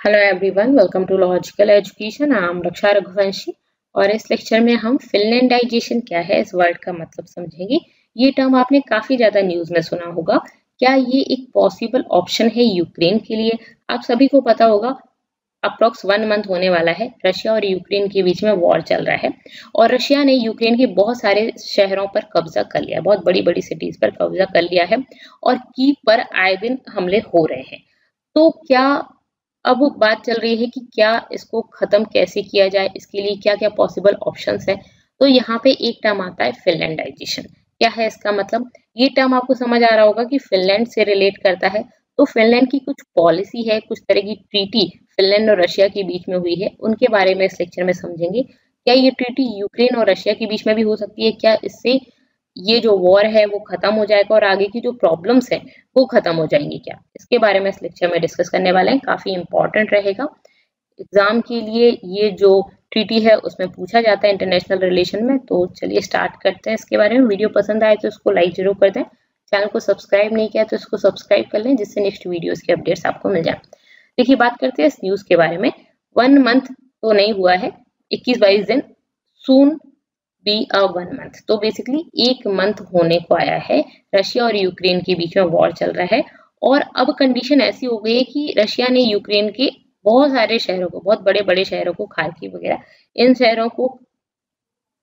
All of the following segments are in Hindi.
Hello everyone, welcome to logical education. I am Raksha Raghuvanshi और इस लेक्चर में हम फिनलैंडाइजेशन क्या है इस वर्ड का मतलब समझेंगे। ये टर्म आपने काफी ज्यादा न्यूज में सुना होगा। क्या ये एक पॉसिबल ऑप्शन है यूक्रेन के लिए? आप सभी को पता होगा अप्रोक्स 1 मंथ होने वाला है, रशिया और यूक्रेन के बीच में वॉर चल रहा है और रशिया ने यूक्रेन के बहुत सारे शहरों पर कब्जा कर लिया, बहुत बड़ी बड़ी सिटीज पर कब्जा कर लिया है और कीव पर आए दिन हमले हो रहे हैं। तो क्या अब बात चल रही है कि क्या इसको खत्म कैसे किया जाए, इसके लिए क्या क्या पॉसिबल ऑप्शंस है। तो यहाँ पे एक टर्म आता है फिनलैंडाइजेशन। क्या है इसका मतलब? ये टर्म आपको समझ आ रहा होगा कि फिनलैंड से रिलेट करता है। तो फिनलैंड की कुछ पॉलिसी है, कुछ तरह की ट्रीटी फिनलैंड और रशिया के बीच में हुई है, उनके बारे में इस लेक्चर में समझेंगे। क्या ये ट्रीटी यूक्रेन और रशिया के बीच में भी हो सकती है? क्या इससे ये जो वॉर है वो खत्म हो जाएगा और आगे की जो प्रॉब्लम्स है वो खत्म हो जाएंगी क्या? इसके बारे में इस लेक्चर में डिस्कस करने वाले हैं। काफी इंपॉर्टेंट रहेगा एग्जाम के लिए। ये जो ट्रीटी है उसमें पूछा जाता है इंटरनेशनल रिलेशन में। तो चलिए स्टार्ट करते हैं इसके बारे में। वीडियो पसंद आए तो इसको लाइक जरूर कर दें, चैनल को सब्सक्राइब नहीं किया तो इसको सब्सक्राइब कर लें जिससे नेक्स्ट वीडियोस के अपडेट्स आपको मिल जाए। देखिए, बात करते हैं इस न्यूज के बारे में। 1 मंथ तो नहीं हुआ है, 21-22 दिन, सून बी अ 1 मंथ। तो बेसिकली 1 मंथ होने को आया है। रशिया और यूक्रेन के बीच में वॉर चल रहा है और अब कंडीशन ऐसी हो गई है कि रशिया ने यूक्रेन के बहुत सारे शहरों को, बहुत बड़े बड़े शहरों को, खार्किव वगैरह, इन शहरों को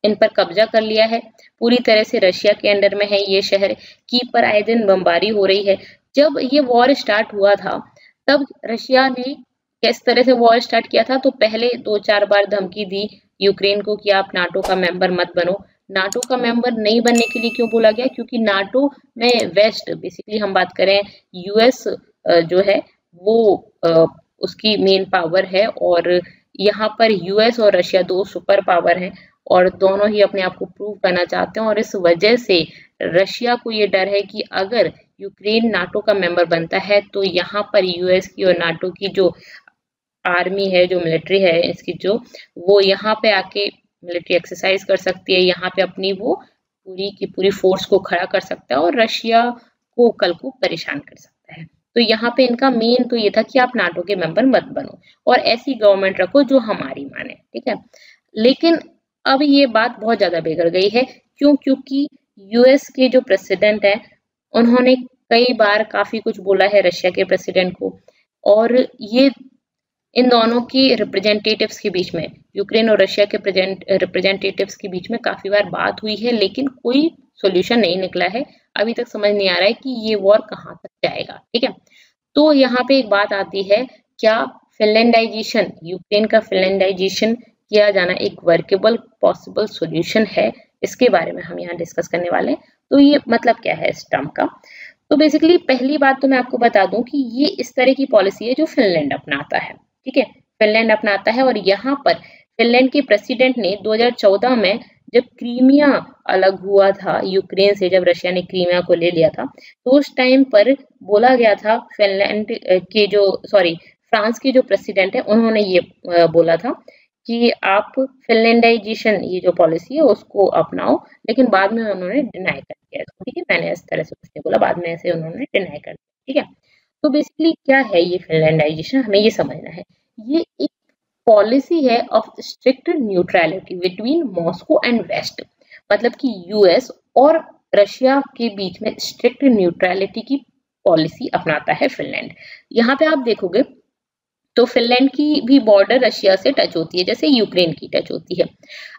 इन पर कब्जा कर लिया है। पूरी तरह से रशिया के अंडर में है ये शहर। कीव पर आए दिन बमबारी हो रही है। जब ये वॉर स्टार्ट हुआ था तब रशिया ने किस तरह से वॉर स्टार्ट किया था? तो पहले 2-4 बार धमकी दी यूक्रेन को कि आप नाटो का मेंबर मत बनो। नाटो का मेंबर नहीं बनने के लिए क्यों बोला गया? क्योंकि नाटो में वेस्ट, बेसिकली हम बात करें यूएस जो है वो उसकी मेन पावर है और यहाँ पर यूएस और रशिया दो सुपर पावर हैं और दोनों ही अपने आप को प्रूव करना चाहते हैं और इस वजह से रशिया को ये डर है कि अगर यूक्रेन नाटो का मेंबर बनता है तो यहाँ पर यूएस की और नाटो की जो आर्मी है, जो मिलिट्री है इसकी, जो वो यहाँ पे आके मिलिट्री एक्सरसाइज कर सकती है, यहाँ पे अपनी वो पूरी की पूरी फोर्स को खड़ा कर सकता है और रशिया को कल को परेशान कर सकता है। तो यहाँ पे इनका मेन तो ये था कि आप नाटो के मेंबर मत बनो और ऐसी गवर्नमेंट रखो जो हमारी माने, ठीक है। लेकिन अब ये बात बहुत ज्यादा बिगड़ गई है। क्यों? क्योंकि यूएस के जो प्रेसिडेंट है उन्होंने कई बार काफी कुछ बोला है रशिया के प्रेसिडेंट को और ये इन दोनों की रिप्रेजेंटेटिव्स के बीच में, यूक्रेन और रशिया के रिप्रेजेंटेटिव्स के बीच में काफी बार बात हुई है लेकिन कोई सॉल्यूशन नहीं निकला है। अभी तक समझ नहीं आ रहा है कि ये वॉर कहाँ तक जाएगा, ठीक है। तो यहाँ पे एक बात आती है, क्या फिनलैंडाइजेशन, यूक्रेन का फिनलैंडाइजेशन किया जाना एक वर्केबल पॉसिबल सॉल्यूशन है? इसके बारे में हम यहाँ डिस्कस करने वाले हैं। तो ये मतलब क्या है इस टर्म का? तो बेसिकली पहली बात तो मैं आपको बता दूं कि ये इस तरह की पॉलिसी है जो फिनलैंड अपनाता है, ठीक है। फिनलैंड अपनाता है और यहाँ पर फिनलैंड के प्रेसिडेंट ने 2014 में जब क्रीमिया अलग हुआ था यूक्रेन से, जब रशिया ने क्रीमिया को ले लिया था, तो उस टाइम पर बोला गया था फिनलैंड के जो फ्रांस के जो प्रेसिडेंट है उन्होंने ये बोला था कि आप फिनलैंडाइजेशन, ये जो पॉलिसी है उसको अपनाओ, लेकिन बाद में उन्होंने डिनाई कर दिया, ठीक है। मैंने इस तरह से कुछ नहीं बोला, बाद में ऐसे उन्होंने डिनाई कर दिया, ठीक है। तो बेसिकली क्या है ये फिनलैंडाइजेशन, हमें ये समझना है। ये एक पॉलिसी है of strict neutrality between Moscow and West, मतलब कि यूएस और रशिया के बीच में स्ट्रिक्ट न्यूट्रलिटी की पॉलिसी अपनाता है फिनलैंड। यहाँ पे आप देखोगे तो फिनलैंड की भी बॉर्डर रशिया से टच होती है जैसे यूक्रेन की टच होती है।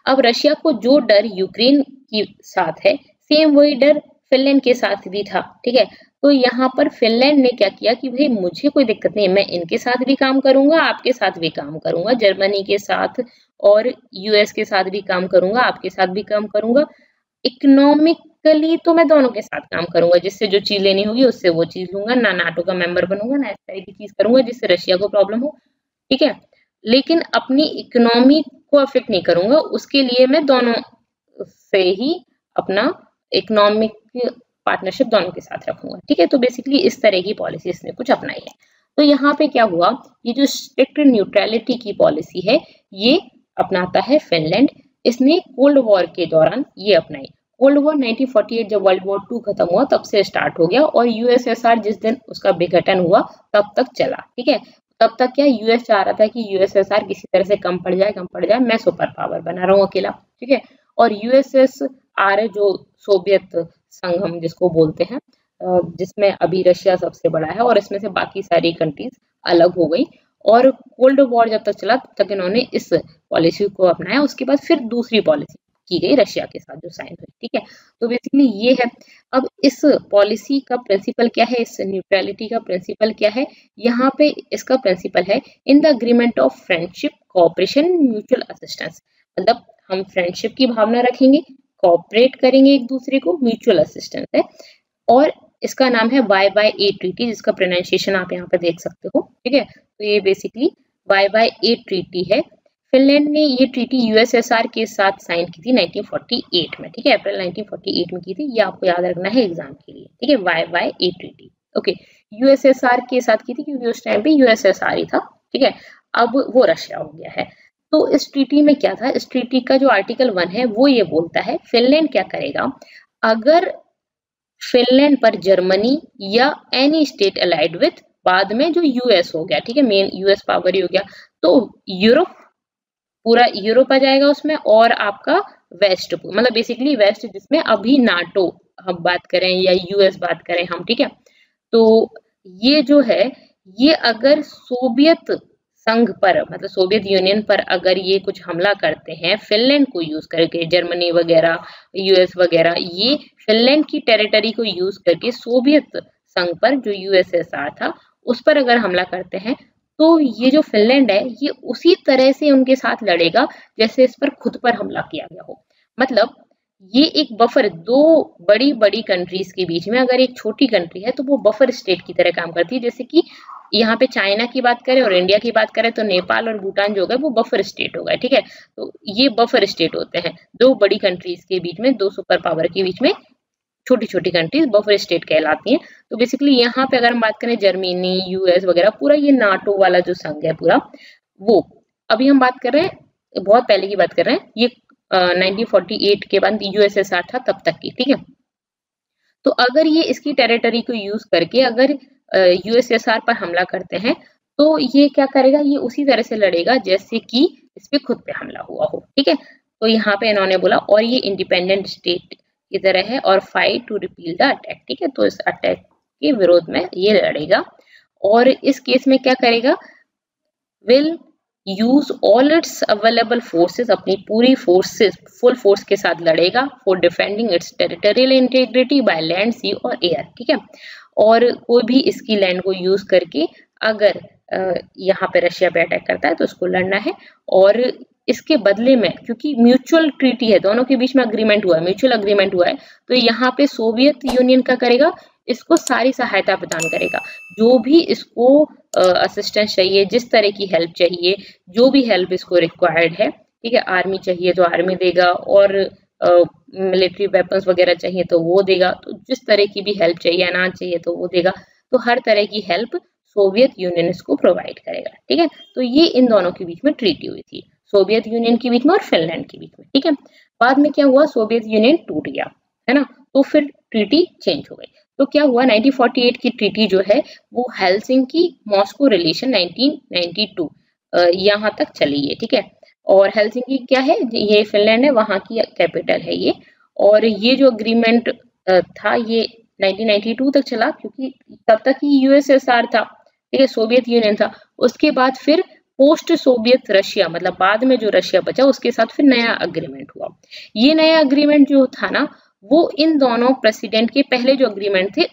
अब रशिया को जो डर यूक्रेन के साथ है सेम वही डर फिनलैंड के साथ भी था, ठीक है। तो यहाँ पर फिनलैंड ने क्या किया कि भाई मुझे कोई दिक्कत नहीं है, मैं इनके साथ भी काम करूंगा, आपके साथ भी काम करूंगा, जर्मनी के साथ और यूएस के साथ भी काम करूंगा, आपके साथ भी काम करूंगा। इकोनॉमिकली तो मैं दोनों के साथ काम करूंगा, जिससे जो चीज लेनी होगी उससे वो चीज लूंगा, ना नाटो का मेंबर बनूंगा, ना इस तरह की चीज करूंगा जिससे रशिया को प्रॉब्लम हो, ठीक है। लेकिन अपनी इकोनॉमी को अफेक्ट नहीं करूंगा, उसके लिए मैं दोनों से ही अपना इकोनॉमिक पार्टनरशिप दोनों के साथ रखूंगा, ठीक है। तो बेसिकली इस तरह की पॉलिसी इसने कुछ अपनाई है। तो यहाँ पे क्या हुआ, ये जो स्ट्रिक्ट न्यूट्रलिटी की पॉलिसी है ये अपनाता है फिनलैंड। इसने कोल्ड वॉर के दौरान ये अपनाई। कोल्ड वॉर 1948 जब वर्ल्ड वॉर 2 खत्म हुआ तब से स्टार्ट हो गया और यूएसएसआर जिस दिन उसका विघटन हुआ तब तक चला, ठीक है। तब तक क्या यूएस चाह रहा था कि यूएसएसआर किसी तरह से कम पड़ जाए, मैं सुपर पावर बना रहा हूँ अकेला, ठीक है। और यूएसएसआर जो सोवियत संघ हम जिसको बोलते हैं, जिसमें अभी रशिया सबसे बड़ा है और इसमें से बाकी सारी कंट्रीज अलग हो गई। और कोल्ड वॉर जब तक चला तब तक इन्होंने इस पॉलिसी को अपनाया। उसके बाद फिर दूसरी पॉलिसी की गई रशिया के साथ जो साइन हुई, ठीक है। तो बेसिकली ये है। अब इस पॉलिसी का प्रिंसिपल क्या है, इस न्यूट्रलिटी का प्रिंसिपल क्या है, यहाँ पे इसका प्रिंसिपल है in the agreement of friendship cooperation mutual assistance. मतलब हम फ्रेंडशिप की भावना रखेंगे, कोऑपरेट करेंगे एक दूसरे को, म्यूचुअल असिस्टेंस है। और इसका नाम है YYA ट्रीटी, जिसका प्रोनाउंसिएशन आप यहाँ पे देख सकते हो, ठीक है। तो ये बेसिकली YYA ट्रीटी है। फिनलैंड ने ये ट्रीटी यूएसएसआर के साथ साइन की थी 1948 में, ठीक है, अप्रैल 1948 में की थी। ये आपको याद रखना है एग्जाम के लिए, ठीक है, YYA ट्रीटी, ओके। यूएसएसआर के साथ की थी क्योंकि उस टाइम पे यूएसएसआर ही था, ठीक है। अब वो रशिया हो गया है। तो इस ट्रीटी में क्या था, इस ट्रीटी का जो आर्टिकल 1 है वो ये बोलता है फिनलैंड क्या करेगा, अगर फिनलैंड पर जर्मनी या एनी स्टेट अलाइड विथ, बाद में जो यूएस हो गया, ठीक है, मेन यूएस पावर ही हो गया, तो यूरोप, पूरा यूरोप आ जाएगा उसमें, और आपका वेस्ट, मतलब बेसिकली वेस्ट जिसमें अभी नाटो हम बात करें या यूएस बात करें हम, ठीक है। तो ये जो है, ये अगर सोवियत संघ पर, मतलब सोवियत यूनियन पर अगर ये कुछ हमला करते हैं फिनलैंड को यूज करके, जर्मनी वगैरह यूएस वगैरह, ये फिनलैंड की टेरिटरी को यूज करके सोवियत संघ पर जो यूएसएसआर था उस पर अगर हमला करते हैं, तो ये जो फिनलैंड है ये उसी तरह से उनके साथ लड़ेगा जैसे इस पर खुद पर हमला किया गया हो। मतलब ये एक बफर, दो बड़ी बड़ी कंट्रीज के बीच में अगर एक छोटी कंट्री है तो वो बफर स्टेट की तरह काम करती है। जैसे कि यहाँ पे चाइना की बात करें और इंडिया की बात करें तो नेपाल और भूटान जो गए वो बफर स्टेट हो गए, ठीक है। तो ये बफर स्टेट होते हैं दो बड़ी कंट्रीज के बीच में, दो सुपर पावर के बीच में छोटी छोटी कंट्रीज बफर स्टेट कहलाती हैं। तो बेसिकली यहाँ पे अगर हम बात करें जर्मनी, यूएस वगैरह, पूरा ये नाटो वाला जो संघ है पूरा, वो अभी हम बात कर रहे हैं, बहुत पहले की बात कर रहे हैं, ये 1948 के बाद यूएसएसआर था तब तक की, ठीक है। तो अगर ये इसकी टेरिटरी को यूज करके अगर यूएसएसआर पर हमला करते हैं तो ये क्या करेगा, ये उसी तरह से लड़ेगा जैसे कि इस पे खुद पे हमला हुआ हो, ठीक है। तो यहाँ पे इन्होंने बोला और ये इंडिपेंडेंट स्टेट की तरह है और fight to repeal the attack, ठीक है। तो इस अटैक के विरोध में ये लड़ेगा और इस केस में क्या करेगा, will use all its available forces, अपनी पूरी फोर्सेस फुल फोर्स के साथ लड़ेगा for defending its territorial integrity by land, sea और एयर, ठीक है। और कोई भी इसकी लैंड को यूज करके अगर यहाँ पे रशिया पे अटैक करता है तो उसको लड़ना है। और इसके बदले में, क्योंकि म्यूचुअल ट्रीटी है, दोनों के बीच में अग्रीमेंट हुआ है, म्यूचुअल अग्रीमेंट हुआ है, तो यहाँ पे सोवियत यूनियन का करेगा, इसको सारी सहायता प्रदान करेगा, जो भी इसको असिस्टेंस चाहिए, जिस तरह की हेल्प चाहिए, जो भी हेल्प इसको रिक्वायर्ड है, ठीक है। आर्मी चाहिए तो आर्मी देगा, और मिलिट्री वेपन्स वगैरह चाहिए तो वो देगा, तो जिस तरह की भी हेल्प चाहिए, अनाज चाहिए तो वो देगा, तो हर तरह की हेल्प सोवियत यूनियन इसको प्रोवाइड करेगा, ठीक है। तो ये इन दोनों के बीच में ट्रीटी हुई थी, सोवियत यूनियन के बीच में और फिनलैंड के बीच में, ठीक है। बाद में क्या हुआ, सोवियत यूनियन टूट गया, है ना, तो फिर ट्रीटी चेंज हो गई। तो क्या हुआ, 1948 की ट्रीटी जो है वो हेलसिंकी मॉस्को रिलेशन 1992 यहाँ तक चली है, ठीक है। और हेलसिंकी क्या है, ये फिनलैंड है, वहां की कैपिटल है ये। और ये जो अग्रीमेंट था ये 1992 तक चला, क्योंकि तब तक ही यूएसएसआर था, ठीक है, सोवियत यूनियन था। उसके बाद फिर पोस्ट सोवियत रशिया, मतलब बाद में जो रशिया बचा उसके साथ फिर नया अग्रीमेंट हुआ। ये नया अग्रीमेंट जो था ना, वो इन दोनों प्रेसिडेंट के पहले जो अग्रीमेंट थे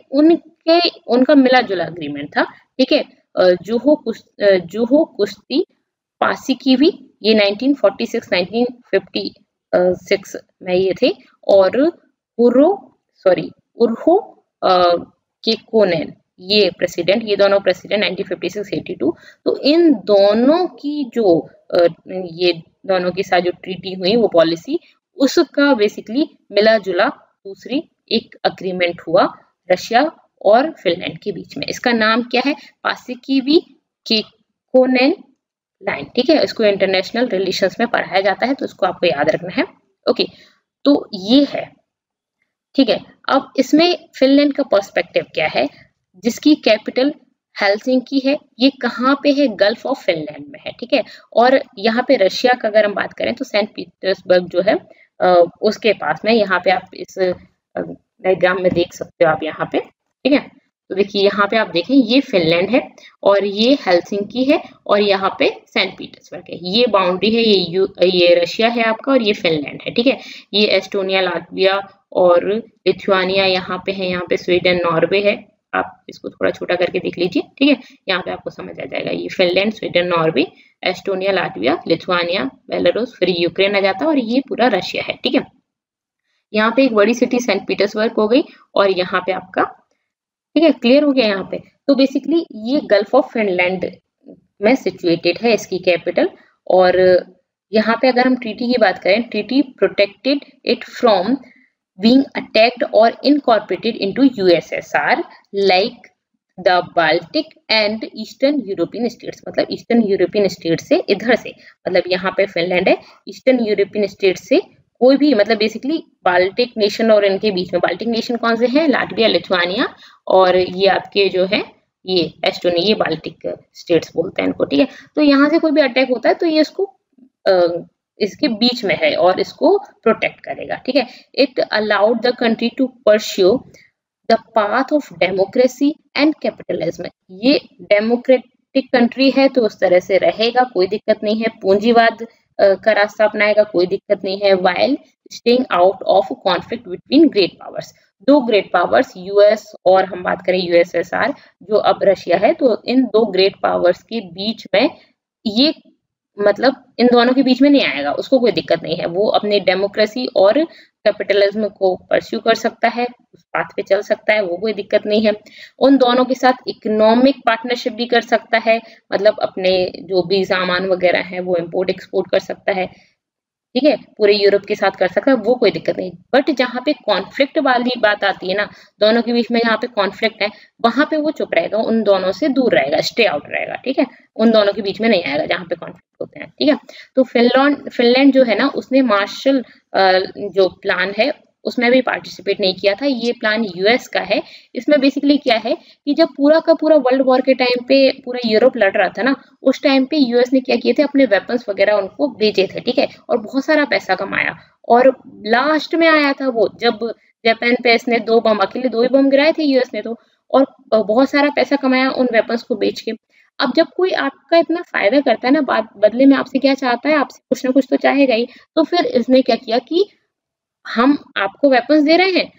उनका मिला जुला अग्रीमेंट था, ठीक है। जोहो कुश्ती पासिकीवी, ये 1946 में ये थे। और उर्हो केकोनेन, ये प्रेसिडेंट, ये दोनों प्रेसिडेंट 1956-82। तो इन दोनों की जो ये दोनों के साथ जो ट्रीटी हुई, वो पॉलिसी, उसका बेसिकली मिला जुला दूसरी एक अग्रीमेंट हुआ रशिया और फिनलैंड के बीच में। इसका नाम क्या है, पासिकीवी केकोनेन लाइन, ठीक है। इसको इंटरनेशनल रिलेशंस में पढ़ाया जाता है, तो इसको आपको याद रखना है, ओके। तो ये है, ठीक है। अब इसमें फिनलैंड का पर्सपेक्टिव क्या है, जिसकी कैपिटल हेलसिंकी है, ये कहाँ पे है? गल्फ ऑफ फिनलैंड में है, ठीक है। और यहाँ पे रशिया का अगर हम बात करें तो सेंट पीटर्सबर्ग जो है उसके पास में, यहाँ पे आप इस डायग्राम में देख सकते हो आप यहाँ पे, ठीक है। तो देखिए यहाँ पे आप देखें, ये फिनलैंड है और ये हेलसिंकी है और यहाँ पे सेंट पीटर्सबर्ग है। ये बाउंड्री है, ये रशिया है आपका और ये फिनलैंड है, ठीक है। ये एस्टोनिया, लातविया और लिथुआनिया यहाँ पे है, यहाँ पे स्वीडन, नॉर्वे है। आप इसको थोड़ा छोटा करके देख लीजिए, ठीक है। यहाँ पे आपको समझ आ जाएगा, ये Finland, Sweden, Norway, Estonia, Latvia, Lithuania, Belarus, फिर यूक्रेन आ जाता है और ये पूरा रशिया है, ठीक है। यहाँ पे एक बड़ी सिटी सेंट पीटर्सबर्ग हो गई और यहाँ पे आपका, ठीक है, क्लियर हो गया यहाँ पे। तो बेसिकली ये गल्फ ऑफ फिनलैंड में सिचुएटेड है, इसकी कैपिटल। और यहाँ पे अगर हम ट्रीटी की बात करें, treaty protected it from being attacked or incorporated into USSR like the Baltic and Eastern European states। मतलब ईस्टर्न यूरोपियन स्टेट से इधर से, मतलब यहाँ पे फिनलैंड है, ईस्टर्न यूरोपियन स्टेट से कोई भी, मतलब बेसिकली बाल्टिक नेशन और इनके बीच में, बाल्टिक नेशन कौन से हैं? लाटविया, लिथुआनिया और ये आपके जो है ये एस्टोनिया, ये बाल्टिक स्टेट्स बोलते हैं इनको, ठीक है। तो यहाँ से कोई भी अटैक होता है तो ये इसको इसके बीच में है और इसको प्रोटेक्ट करेगा, ठीक है। It allowed the country to pursue the path of democracy and capitalism. ये डेमोक्रेटिक कंट्री है तो उस तरह से रहेगा, कोई दिक्कत नहीं है। पूंजीवाद का रास्ता अपनाएगा, कोई दिक्कत नहीं है। While staying out of conflict between great powers. दो ग्रेट पावर्स, यूएस और हम बात करें यूएसएसआर जो अब रशिया है, तो इन दो ग्रेट पावर्स के बीच में ये, मतलब इन दोनों के बीच में नहीं आएगा, उसको कोई दिक्कत नहीं है। वो अपनी डेमोक्रेसी और कैपिटलिज्म को परस्यू कर सकता है, उस पाथ पे चल सकता है, वो कोई दिक्कत नहीं है। उन दोनों के साथ इकोनॉमिक पार्टनरशिप भी कर सकता है, मतलब अपने जो भी सामान वगैरह है वो इंपोर्ट एक्सपोर्ट कर सकता है, ठीक है, पूरे यूरोप के साथ कर सकता है, वो कोई दिक्कत नहीं। बट जहाँ पे कॉन्फ्लिक्ट वाली बात आती है ना, दोनों के बीच में जहाँ पे कॉन्फ्लिक्ट है वहां पे वो चुप रहेगा, उन दोनों से दूर रहेगा, स्टे आउट रहेगा, ठीक है। उन दोनों के बीच में नहीं आएगा जहाँ पे कॉन्फ्लिक्ट होते हैं, ठीक है। तो फिनलैंड जो है ना, उसने मार्शल जो प्लान है उसमें भी पार्टिसिपेट नहीं किया था। ये प्लान यूएस का है। इसमें बेसिकली क्या है कि जब पूरा का पूरा वर्ल्ड वॉर के टाइम पे पूरा यूरोप लड़ रहा था ना, उस टाइम पे यूएस ने क्या किए थे, अपने वेपन्स वगैरह उनको बेचे थे, ठीक है, और बहुत सारा पैसा कमाया। और लास्ट में आया था वो, जब जापान पे इसने 2 बम, अकेले 2 ही बम गिराए थे यूएस ने तो, और बहुत सारा पैसा कमाया उन वेपन्स को बेच के। अब जब कोई आपका इतना फायदा करता है ना, बदले में आपसे क्या चाहता है, आपसे कुछ ना कुछ तो चाहेगा ही। तो फिर इसने क्या किया कि हम आपको वेपन्स दे रहे हैं,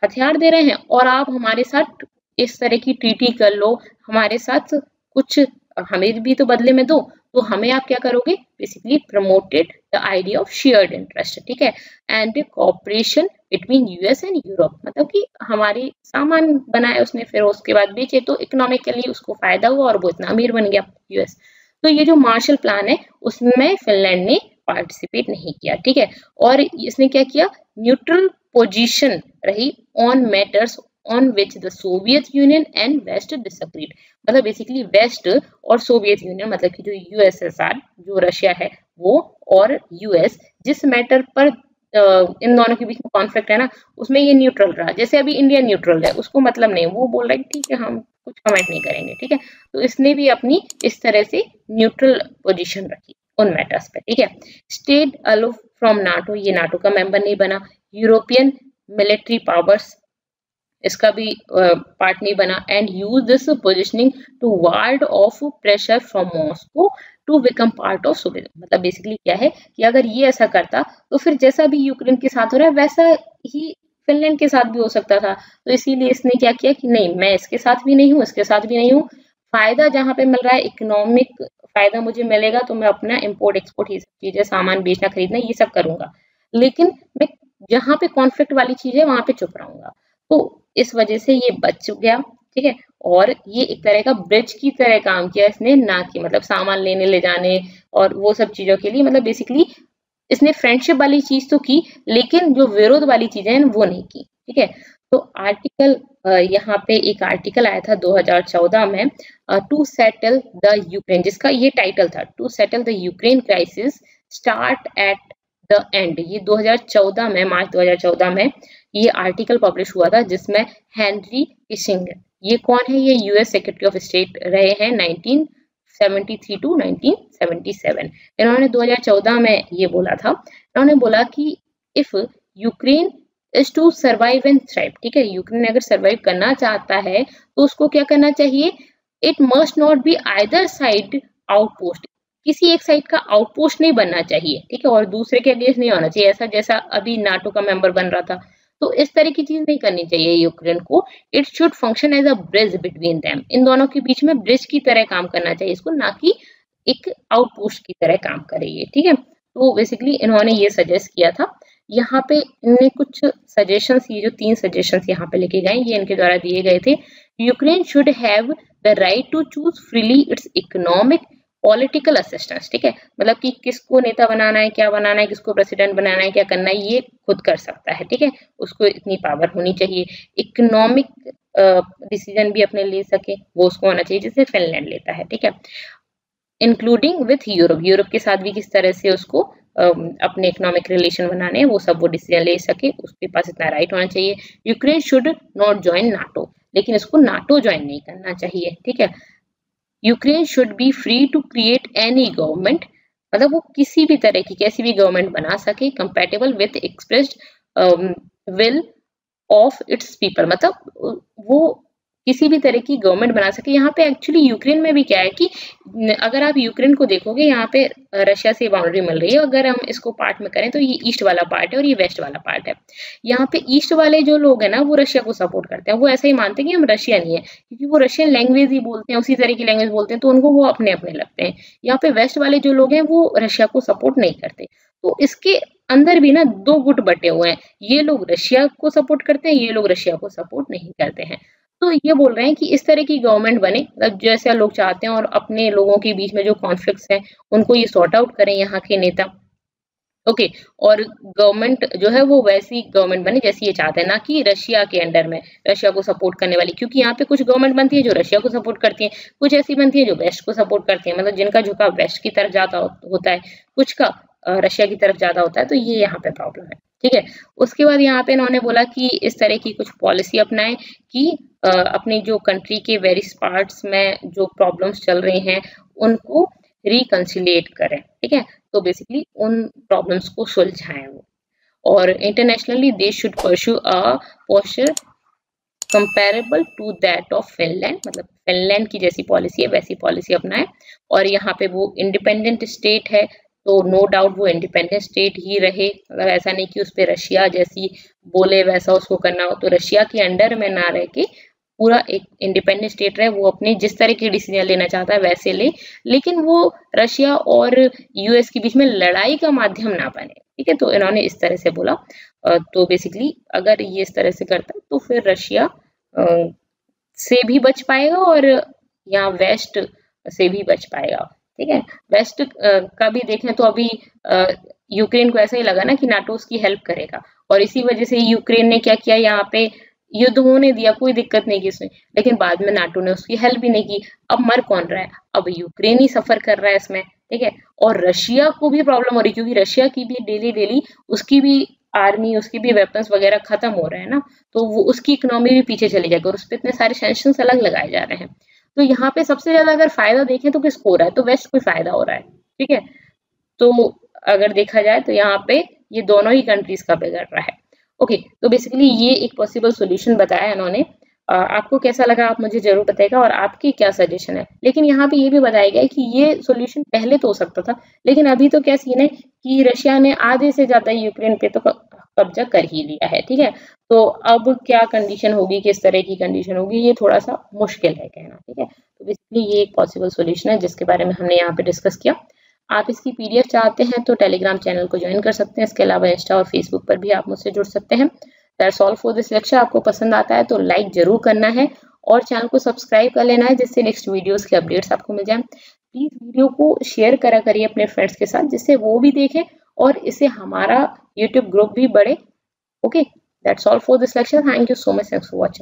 हथियार दे रहे हैं, और आप हमारे साथ इस तरह की ट्रीटी कर लो, हमारे साथ कुछ हमें भी तो बदले में दो। तो हमें आप क्या करोगे, basically promoted the idea of shared interest, ठीक है, and cooperation between US and Europe. मतलब कि हमारी सामान बनाए उसने, फिर उसके बाद बेचे, तो इकोनॉमिकली उसको फायदा हुआ और वो इतना अमीर बन गया यूएस। तो ये जो मार्शल प्लान है उसमें फिनलैंड ने पार्टिसिपेट नहीं किया, ठीक है। और इसने क्या किया, न्यूट्रल पोजीशन रही on matters on which the Soviet Union and West disagreed. मतलब बेसिकली वेस्ट और सोवियत यूनियन, मतलब कि जो यूएसएसआर, जो रशिया है वो, और यूएस, जिस मैटर पर इन दोनों के बीच में कॉन्फ्लिक्ट है ना, उसमें ये न्यूट्रल रहा। जैसे अभी इंडिया न्यूट्रल है, उसको मतलब नहीं, वो बोल रहा है ठीक है हम कुछ कमेंट नहीं करेंगे, ठीक है। तो इसने भी अपनी इस तरह से न्यूट्रल पोजीशन रखी उन मैटर्स पे, ठीक है। स्टेट अलूफ फ्रॉम नाटो, ये नाटो का मेंबर नहीं बना। यूरोपियन मिलिट्री पावर्स, इसका भी पार्ट नहीं बना। And use this positioning to ward off pressure from Moscow to become part of Soviet. मतलब बेसिकली क्या है कि अगर ये ऐसा करता तो फिर जैसा भी यूक्रेन के साथ हो रहा है वैसा ही फिनलैंड के साथ भी हो सकता था। तो इसीलिए इसने क्या किया कि नहीं, मैं इसके साथ भी नहीं हूँ, इसके साथ भी नहीं हूँ, फायदा जहाँ पे मिल रहा है, इकोनॉमिक फायदा मुझे मिलेगा तो मैं अपना इंपोर्ट एक्सपोर्ट, ये सब चीजें, सामान बेचना खरीदना, ये सब करूंगा, लेकिन मैं जहाँ पे कॉन्फ्लिक्ट वाली चीज है वहां पे चुप रहूंगा। तो इस वजह से ये बच गया, ठीक है। और ये एक तरह का ब्रिज की तरह काम किया इसने, ना कि मतलब सामान लेने ले जाने और वो सब चीजों के लिए। मतलब बेसिकली इसने फ्रेंडशिप वाली चीज तो की, लेकिन जो विरोध वाली चीजें हैं वो नहीं की, ठीक है। तो आर्टिकल, यहाँ पे एक आर्टिकल आया था 2014 में, टू सेटल द यूक्रेन, जिसका ये टाइटल था, to settle the Ukraine crisis start at the end. ये 2014 में, मार्च 2014 में ये आर्टिकल पब्लिश हुआ था, जिसमें हेनरी किसिंगर ये कौन है? ये यूएस सेक्रेटरी ऑफ स्टेट रहे हैं 1973 टू 1977। इन्होंने 2014 में ये बोला था, इन्होंने बोला कि if Ukraine is to survive and thrive, ठीक है, यूक्रेन अगर सर्वाइव करना चाहता है तो उसको क्या करना चाहिए? It must not be either side outpost, किसी एक साइड का आउटपोस्ट नहीं बनना चाहिए, ठीक है, और दूसरे के अगेंस्ट नहीं होना चाहिए, ऐसा जैसा अभी नाटो का मेंबर बन रहा था। तो इस तरह की चीज नहीं करनी चाहिए यूक्रेन को। It should function as a bridge between them, इन दोनों के बीच में ब्रिज की तरह काम करना चाहिए इसको, ना कि एक आउटपोस्ट की तरह काम करे ये, ठीक है। तो बेसिकली इन्होंने ये सजेस्ट किया था। यहाँ पे इनने कुछ सजेशंस, ये जो 3 सजेशंस यहाँ पे लेके गए ये इनके द्वारा दिए गए थे। Ukraine should have the right to choose freely its economic political assistance, ठीक है, मतलब कि किसको नेता बनाना है, क्या बनाना है, किसको प्रेसिडेंट बनाना है, क्या करना है, ये खुद कर सकता है, ठीक है, उसको इतनी पावर होनी चाहिए। इकोनॉमिक डिसीजन भी अपने ले सके, वो उसको होना चाहिए जैसे फिनलैंड लेता है, ठीक है। इंक्लूडिंग विथ यूरोप, यूरोप के साथ भी किस तरह से उसको अपने इकोनॉमिक रिलेशन बनाने हैं, वो सब वो डिसीजन ले सके, उसके पास इतना राइट होना चाहिए। Ukraine should not join NATO, लेकिन इसको नाटो ज्वाइन नहीं करना चाहिए, ठीक है। Ukraine should be free to create any government, मतलब वो किसी भी तरह की कैसी भी गवर्नमेंट बना सके, compatible with expressed will of its people, मतलब वो किसी भी तरह की गवर्नमेंट बना सके। यहाँ पे एक्चुअली यूक्रेन में भी क्या है कि अगर आप यूक्रेन को देखोगे, यहाँ पे रशिया से बाउंड्री मिल रही है, अगर हम इसको पार्ट में करें तो ये ईस्ट वाला पार्ट है और ये वेस्ट वाला पार्ट है। यहाँ पे ईस्ट वाले जो लोग हैं ना, वो रशिया को सपोर्ट करते हैं, वो ऐसा ही मानते हैं कि हम रशियन ही है, क्योंकि वो रशियन लैंग्वेज ही बोलते हैं, उसी तरह की लैंग्वेज बोलते हैं, तो उनको वो अपने अपने लगते हैं। यहाँ पे वेस्ट वाले जो लोग हैं वो रशिया को सपोर्ट नहीं करते। तो इसके अंदर भी ना 2 गुट बटे हुए हैं, ये लोग रशिया को सपोर्ट करते हैं, ये लोग रशिया को सपोर्ट नहीं करते हैं। तो ये बोल रहे हैं कि इस तरह की गवर्नमेंट बने, मतलब जैसे लोग चाहते हैं, और अपने लोगों के बीच में जो कॉन्फ्लिक्ट्स हैं उनको ये सॉर्ट आउट करें यहाँ के नेता, ओके। और गवर्नमेंट जो है वो वैसी गवर्नमेंट बने जैसी ये चाहते हैं, ना कि रशिया के अंडर में रशिया को सपोर्ट करने वाली, क्योंकि यहाँ पे कुछ गवर्नमेंट बनती है जो रशिया को सपोर्ट करती है, कुछ ऐसी बनती है जो वेस्ट को सपोर्ट करती है, मतलब जिनका झुकाव वेस्ट की तरफ जाता होता है, कुछ का रशिया की तरफ ज्यादा होता है। तो ये यहाँ पे प्रॉब्लम है, ठीक है। उसके बाद यहाँ पे इन्होंने बोला कि इस तरह की कुछ पॉलिसी अपनाएं कि अपनी जो कंट्री के वेरियस पार्ट्स में जो प्रॉब्लम्स चल रही हैं उनको रिकंसिलिएट करें, ठीक है। तो बेसिकली उन प्रॉब्लम्स को सुलझाएं वो, और internationally they should pursue a posture comparable to that of Finland, मतलब फिनलैंड की जैसी पॉलिसी है वैसी पॉलिसी अपनाएं। और यहाँ पे वो इंडिपेंडेंट स्टेट है, तो नो डाउट वो इंडिपेंडेंट स्टेट ही रहे, मतलब ऐसा नहीं कि उस पर रशिया जैसी बोले वैसा उसको करना हो, तो रशिया के अंडर में ना रह के पूरा एक इंडिपेंडेंट स्टेट रहे, वो अपने जिस तरह के डिसीजन लेना चाहता है वैसे ले, लेकिन वो रशिया और यूएस के बीच में लड़ाई का माध्यम ना बने, ठीक है। तो इन्होंने इस तरह से बोला। तो बेसिकली अगर ये इस तरह से करता है तो फिर रशिया से भी बच पाएगा और यहाँ वेस्ट से भी बच पाएगा, ठीक है। वेस्ट का भी देखें तो अभी यूक्रेन को ऐसा ही लगा ना कि नाटो उसकी हेल्प करेगा, और इसी वजह से यूक्रेन ने क्या किया, यहाँ पे युद्ध होने दिया, कोई दिक्कत नहीं की इसमें, लेकिन बाद में नाटो ने उसकी हेल्प भी नहीं की। अब मर कौन रहा है? अब यूक्रेन ही सफर कर रहा है इसमें, ठीक है। और रशिया को भी प्रॉब्लम हो रही, क्योंकि रशिया की भी डेली उसकी भी आर्मी, उसकी भी वेपन्स वगैरह खत्म हो रहे हैं ना, तो वो उसकी इकोनॉमी भी पीछे चली जाएगी, और उस पर इतने सारे सैंक्शंस अलग लगाए जा रहे हैं। तो यहाँ पे सबसे ज्यादा अगर फायदा देखें तो किसको हो रहा है? तो वेस्ट को फायदा हो रहा है, ठीक है। तो अगर देखा जाए तो यहाँ पे ये दोनों ही कंट्रीज का बिगड़ रहा है, ओके। तो बेसिकली ये एक पॉसिबल सोल्यूशन बताया इन्होंने। आपको कैसा लगा आप मुझे जरूर बताइएगा, और आपकी क्या सजेशन है। लेकिन यहाँ पे ये भी बताया गया है कि ये सोल्यूशन पहले तो हो सकता था, लेकिन अभी तो क्या सीन है कि रशिया ने आधे से ज्यादा यूक्रेन पे तो कब्जा कर ही लिया है, ठीक है। तो अब क्या कंडीशन होगी, किस तरह की कंडीशन होगी, ये थोड़ा सा मुश्किल है कहना, ठीक है। तो बेसिकली ये एक पॉसिबल सोल्यूशन है जिसके बारे में हमने यहाँ पे डिस्कस किया। आप इसकी पीडीएफ चाहते हैं तो टेलीग्राम चैनल को ज्वाइन कर सकते हैं, इसके अलावा इंस्टा और फेसबुक पर भी आप मुझसे जुड़ सकते हैं। That's all for this lecture. आपको पसंद आता है तो लाइक जरूर करना है और चैनल को सब्सक्राइब कर लेना है, जिससे नेक्स्ट वीडियोस के अपडेट्स आपको मिल जाए। प्लीज वीडियो को शेयर करा करिए अपने फ्रेंड्स के साथ, जिससे वो भी देखें और इससे हमारा यूट्यूब ग्रुप भी बढ़े, okay. That's all for this lecture. Thank you so much, thanks for watching.